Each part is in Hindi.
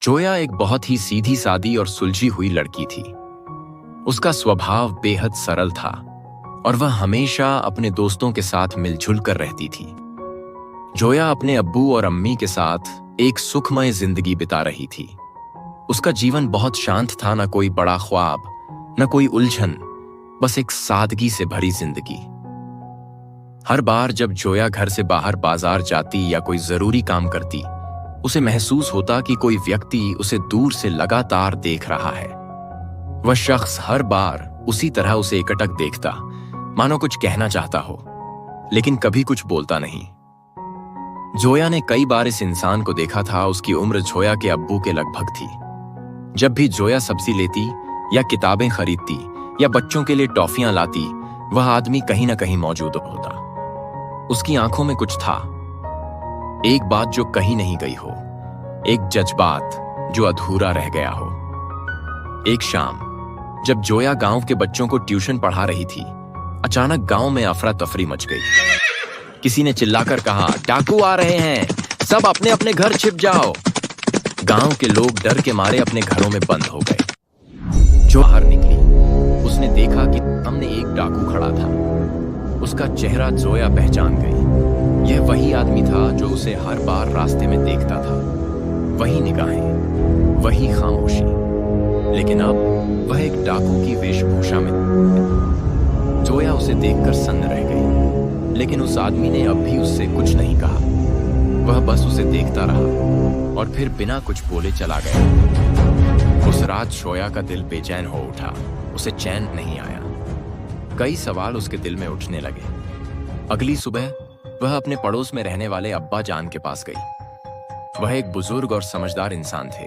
जोया एक बहुत ही सीधी सादी और सुलझी हुई लड़की थी। उसका स्वभाव बेहद सरल था और वह हमेशा अपने दोस्तों के साथ मिलजुल कर रहती थी। जोया अपने अब्बू और अम्मी के साथ एक सुखमय जिंदगी बिता रही थी। उसका जीवन बहुत शांत था, न कोई बड़ा ख्वाब, न कोई उलझन, बस एक सादगी से भरी जिंदगी। हर बार जब जोया घर से बाहर बाजार जाती या कोई जरूरी काम करती, उसे महसूस होता कि कोई व्यक्ति उसे दूर से लगातार देख रहा है। वह शख्स हर बार उसी तरह उसे एकटक देखता, मानो कुछ कहना चाहता हो, लेकिन कभी कुछ बोलता नहीं। जोया ने कई बार इस इंसान को देखा था। उसकी उम्र जोया के अब्बू के लगभग थी। जब भी जोया सब्जी लेती या किताबें खरीदती या बच्चों के लिए टॉफियां लाती, वह आदमी कहीं ना कहीं मौजूद होता। उसकी आंखों में कुछ था, एक बात जो कहीं नहीं गई हो, एक जज्बात जो अधूरा रह गया हो। एक शाम जब जोया गांव के बच्चों को ट्यूशन पढ़ा रही थी, अचानक गांव में अफरा तफरी मच गई। किसी ने चिल्लाकर कहा, डाकू आ रहे हैं, सब अपने अपने घर छिप जाओ। गांव के लोग डर के मारे अपने घरों में बंद हो गए। जो बाहर निकली, उसने देखा कि सामने एक डाकू खड़ा था। उसका चेहरा जोया पहचान गई। यह वही आदमी था जो उसे हर बार रास्ते में देखता था। वही निगाहें, वही खामोशी, लेकिन अब वह एक डाकू की वेशभूषा में। जोया उसे देखकर सन्न रह गई, लेकिन उस आदमी ने अब भी उससे कुछ नहीं कहा। वह बस उसे देखता रहा और फिर बिना कुछ बोले चला गया। उस रात जोया का दिल बेचैन हो उठा। उसे चैन नहीं आया। कई सवाल उसके दिल में उठने लगे। अगली सुबह वह अपने पड़ोस में रहने वाले अब्बा जान के पास गई। वह एक बुजुर्ग और समझदार इंसान थे।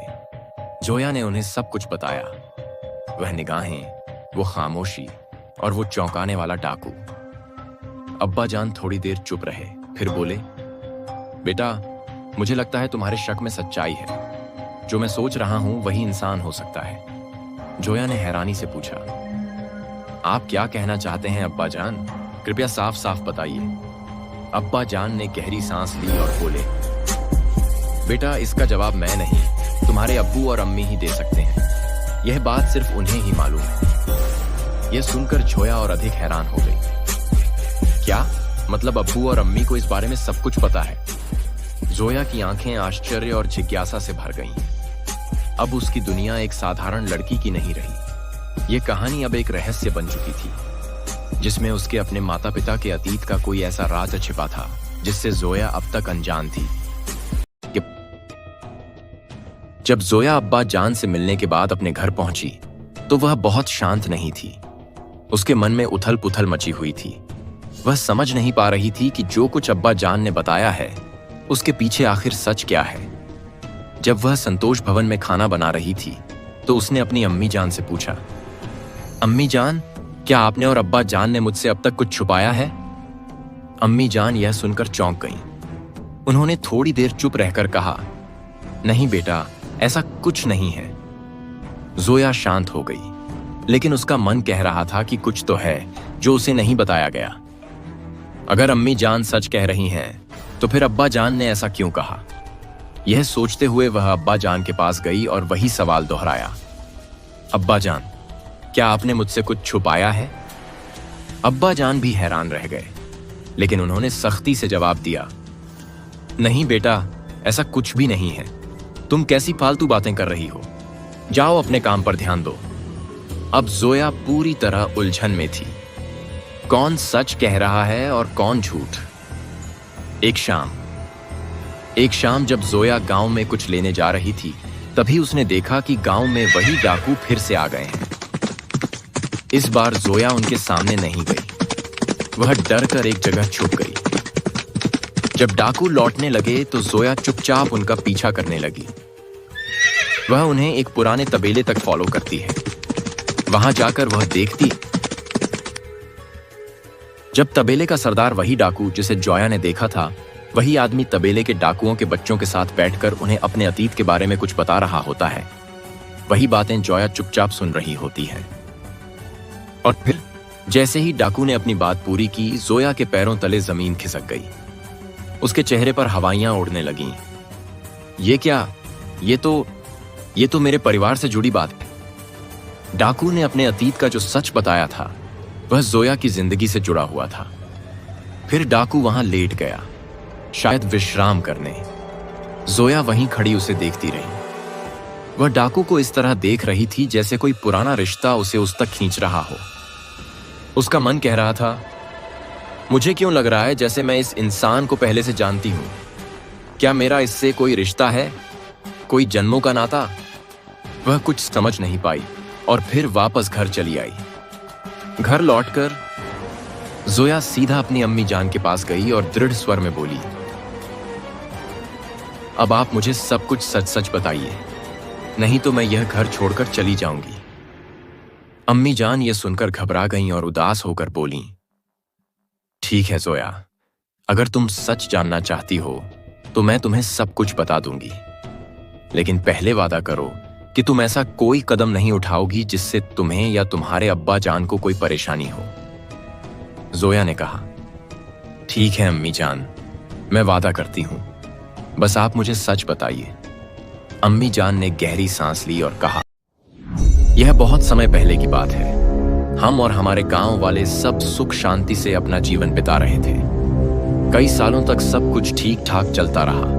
जोया ने उन्हें सब कुछ बताया। वह निगाहें, वो खामोशी और वो चौंकाने वाला डाकू। अब्बा जान थोड़ी देर चुप रहे, फिर बोले, बेटा, मुझे लगता है तुम्हारे शक में सच्चाई है। जो मैं सोच रहा हूं वही इंसान हो सकता है। जोया ने हैरानी से पूछा, आप क्या कहना चाहते हैं अब्बा जान? कृपया साफ साफ बताइए। अब्बा जान ने गहरी सांस ली और बोले, बेटा, इसका जवाब मैं नहीं, तुम्हारे अब्बू और अम्मी ही दे सकते हैं। यह बात सिर्फ उन्हें ही मालूम है। यह सुनकर जोया और अधिक हैरान हो गई। क्या मतलब अब्बू और अम्मी को इस बारे में सब कुछ पता है? जोया की आंखें आश्चर्य और जिज्ञासा से भर गईं। अब उसकी दुनिया एक साधारण लड़की की नहीं रही। ये कहानी अब एक रहस्य बन चुकी थी, जिसमें उसके अपने माता पिता के अतीत का कोई ऐसा राज छिपा था जिससे जोया अब तक अनजान थी। जब जोया अब्बा जान से मिलने के बाद अपने घर पहुंची, तो वह बहुत शांत नहीं थी। उसके मन में उथल पुथल मची हुई थी। वह समझ नहीं पा रही थी कि जो कुछ अब्बा जान ने बताया है, उसके पीछे आखिर सच क्या है। जब वह संतोष भवन में खाना बना रही थी, तो उसने अपनी अम्मी जान से पूछा, अम्मी जान, क्या आपने और अब्बा जान ने मुझसे अब तक कुछ छुपाया है? अम्मी जान यह सुनकर चौंक गईं। उन्होंने थोड़ी देर चुप रहकर कहा, नहीं बेटा, ऐसा कुछ नहीं है। जोया शांत हो गई, लेकिन उसका मन कह रहा था कि कुछ तो है जो उसे नहीं बताया गया। अगर अम्मी जान सच कह रही हैं, तो फिर अब्बा जान ने ऐसा क्यों कहा? यह सोचते हुए वह अब्बा जान के पास गई और वही सवाल दोहराया, अब्बा जान, क्या आपने मुझसे कुछ छुपाया है? अब्बा जान भी हैरान रह गए, लेकिन उन्होंने सख्ती से जवाब दिया, नहीं बेटा, ऐसा कुछ भी नहीं है। तुम कैसी फालतू बातें कर रही हो? जाओ अपने काम पर ध्यान दो। अब जोया पूरी तरह उलझन में थी। कौन सच कह रहा है और कौन झूठ? एक शाम जब जोया गांव में कुछ लेने जा रही थी, तभी उसने देखा कि गांव में वही डाकू फिर से आ गए हैं। इस बार जोया उनके सामने नहीं गई। वह डर कर एक जगह छुप गई। जब डाकू लौटने लगे तो जोया चुपचाप उनका पीछा करने लगी। वह उन्हें एक पुराने तबेले तक फॉलो करती है। वहां जाकर वह देखती, जब तबेले का सरदार वही डाकू जिसे जोया ने देखा था, वही आदमी तबेले के डाकुओं के बच्चों के साथ बैठकर उन्हें अपने अतीत के बारे में कुछ बता रहा होता है। वही बातें जोया चुपचाप सुन रही होती है। और फिर जैसे ही डाकू ने अपनी बात पूरी की, जोया के पैरों तले जमीन खिसक गई। उसके चेहरे पर हवाइयां उड़ने लगीं। ये क्या? ये तो ये तो मेरे परिवार से जुड़ी बात है। डाकू ने अपने अतीत का जो सच बताया था वह जोया की जिंदगी से जुड़ा हुआ था। फिर डाकू वहां लेट गया, शायद विश्राम करने। जोया वहीं खड़ी उसे देखती रही। वह डाकू को इस तरह देख रही थी जैसे कोई पुराना रिश्ता उसे उस तक खींच रहा हो। उसका मन कह रहा था, मुझे क्यों लग रहा है जैसे मैं इस इंसान को पहले से जानती हूं। क्या मेरा इससे कोई रिश्ता है, कोई जन्मों का नाता? वह कुछ समझ नहीं पाई और फिर वापस घर चली आई। घर लौटकर जोया सीधा अपनी अम्मी जान के पास गई और दृढ़ स्वर में बोली, अब आप मुझे सब कुछ सच सच बताइए, नहीं तो मैं यह घर छोड़कर चली जाऊंगी। अम्मी जान ये सुनकर घबरा गईं और उदास होकर बोलीं, ठीक है जोया, अगर तुम सच जानना चाहती हो तो मैं तुम्हें सब कुछ बता दूंगी, लेकिन पहले वादा करो कि तुम ऐसा कोई कदम नहीं उठाओगी जिससे तुम्हें या तुम्हारे अब्बा जान को कोई परेशानी हो। जोया ने कहा, ठीक है अम्मी जान, मैं वादा करती हूं, बस आप मुझे सच बताइए। अम्मी जान ने गहरी सांस ली और कहा, यह बहुत समय पहले की बात है। हम और हमारे गांव वाले सब सुख शांति से अपना जीवन बिता रहे थे। कई सालों तक सब कुछ ठीक ठाक चलता रहा,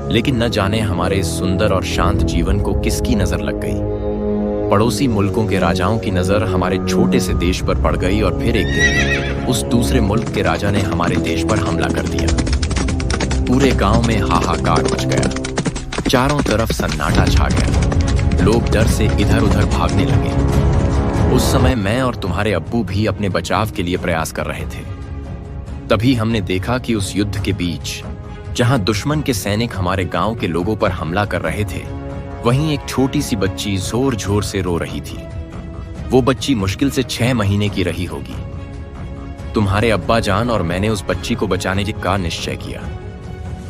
लेकिन न जाने हमारे इस सुंदर और शांत जीवन को किसकी नजर लग गई। पड़ोसी मुल्कों के राजाओं की नजर हमारे छोटे से देश पर पड़ गई और फिर एक दिन उस दूसरे मुल्क के राजा ने हमारे देश पर हमला कर दिया। पूरे गांव में हाहाकार मच गया, चारों तरफ सन्नाटा छा गया। लोग डर से इधर उधर भागने लगे। उस समय मैं और तुम्हारे अब्बू भी अपने बचाव के लिए प्रयास कर रहे थे। तभी हमने देखा कि उस युद्ध के बीच, जहां दुश्मन के सैनिक हमारे गांव के लोगों पर हमला कर रहे थे, वहीं एक छोटी सी बच्ची जोर जोर से रो रही थी। वो बच्ची मुश्किल से 6 महीने की रही होगी। तुम्हारे अब्बा जान और मैंने उस बच्ची को बचाने का निश्चय किया।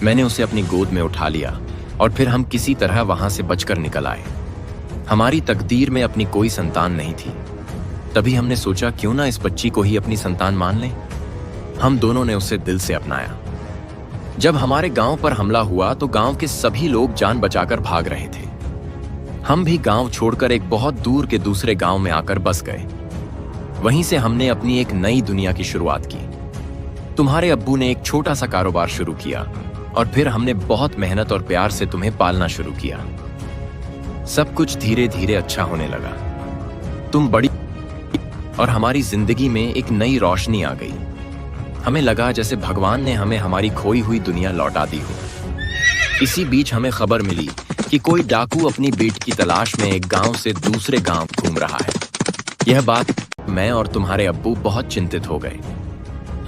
मैंने उसे अपनी गोद में उठा लिया और फिर हम किसी तरह वहां से बचकर निकल आए। हमारी तकदीर में अपनी कोई संतान नहीं थी। तभी हमने सोचा क्यों ना इस बच्ची को ही अपनी संतान मान लें। हम दोनों ने उसे दिल से अपनाया। जब हमारे गांव पर हमला हुआ तो गांव के सभी लोग जान बचाकर भाग रहे थे। हम भी गांव छोड़कर एक बहुत दूर के दूसरे गांव में आकर बस गए। वहीं से हमने अपनी एक नई दुनिया की शुरुआत की। तुम्हारे अब्बू ने एक छोटा सा कारोबार शुरू किया और फिर हमने बहुत मेहनत और प्यार से तुम्हें पालना शुरू किया। सब कुछ धीरे धीरे अच्छा होने लगा। तुम बड़ी और हमारी जिंदगी में एक नई रोशनी आ गई। हमें लगा जैसे भगवान ने हमें हमारी खोई हुई दुनिया लौटा दी हो। इसी बीच हमें खबर मिली कि कोई डाकू अपनी बेटी की तलाश में एक गांव से दूसरे गांव घूम रहा है। यह बात मैं और तुम्हारे अब्बू बहुत चिंतित हो गए।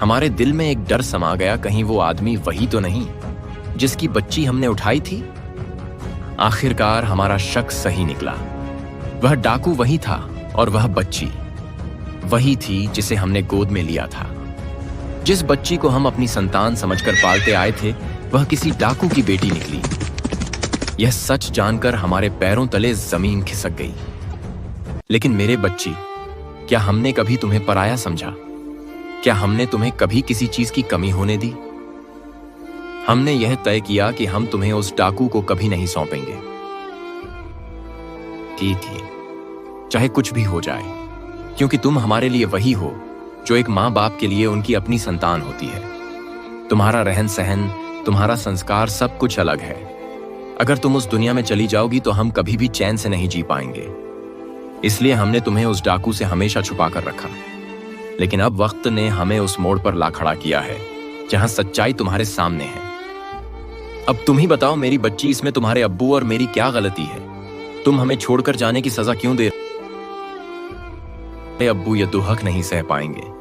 हमारे दिल में एक डर समा गया, कहीं वो आदमी वही तो नहीं जिसकी बच्ची हमने उठाई थी। आखिरकार हमारा शक सही निकला। वह डाकू वही था और वह बच्ची वही थी जिसे हमने गोद में लिया था। जिस बच्ची को हम अपनी संतान समझकर पालते आए थे, वह किसी डाकू की बेटी निकली। यह सच जानकर हमारे पैरों तले जमीन खिसक गई। लेकिन मेरे बच्ची, क्या हमने कभी तुम्हें पराया समझा? क्या हमने तुम्हें कभी किसी चीज की कमी होने दी? हमने यह तय किया कि हम तुम्हें उस डाकू को कभी नहीं सौंपेंगे। ठीक है, चाहे कुछ भी हो जाए, क्योंकि तुम हमारे लिए वही हो जो एक माँ बाप के लिए उनकी अपनी संतान होती है। तुम्हारा रहन सहन, तुम्हारा संस्कार, सब कुछ अलग है। अगर तुम उस दुनिया में चली जाओगी तो हम कभी भी चैन से नहीं जी पाएंगे। इसलिए हमने तुम्हें उस डाकू से हमेशा छुपा कर रखा। लेकिन अब वक्त ने हमें उस मोड़ पर ला खड़ा किया है जहां सच्चाई तुम्हारे सामने है। अब तुम ही बताओ मेरी बच्ची, इसमें तुम्हारे अब्बू और मेरी क्या गलती है? तुम हमें छोड़कर जाने की सजा क्यों दे रहे? अब्बू ये दुहक नहीं सह पाएंगे।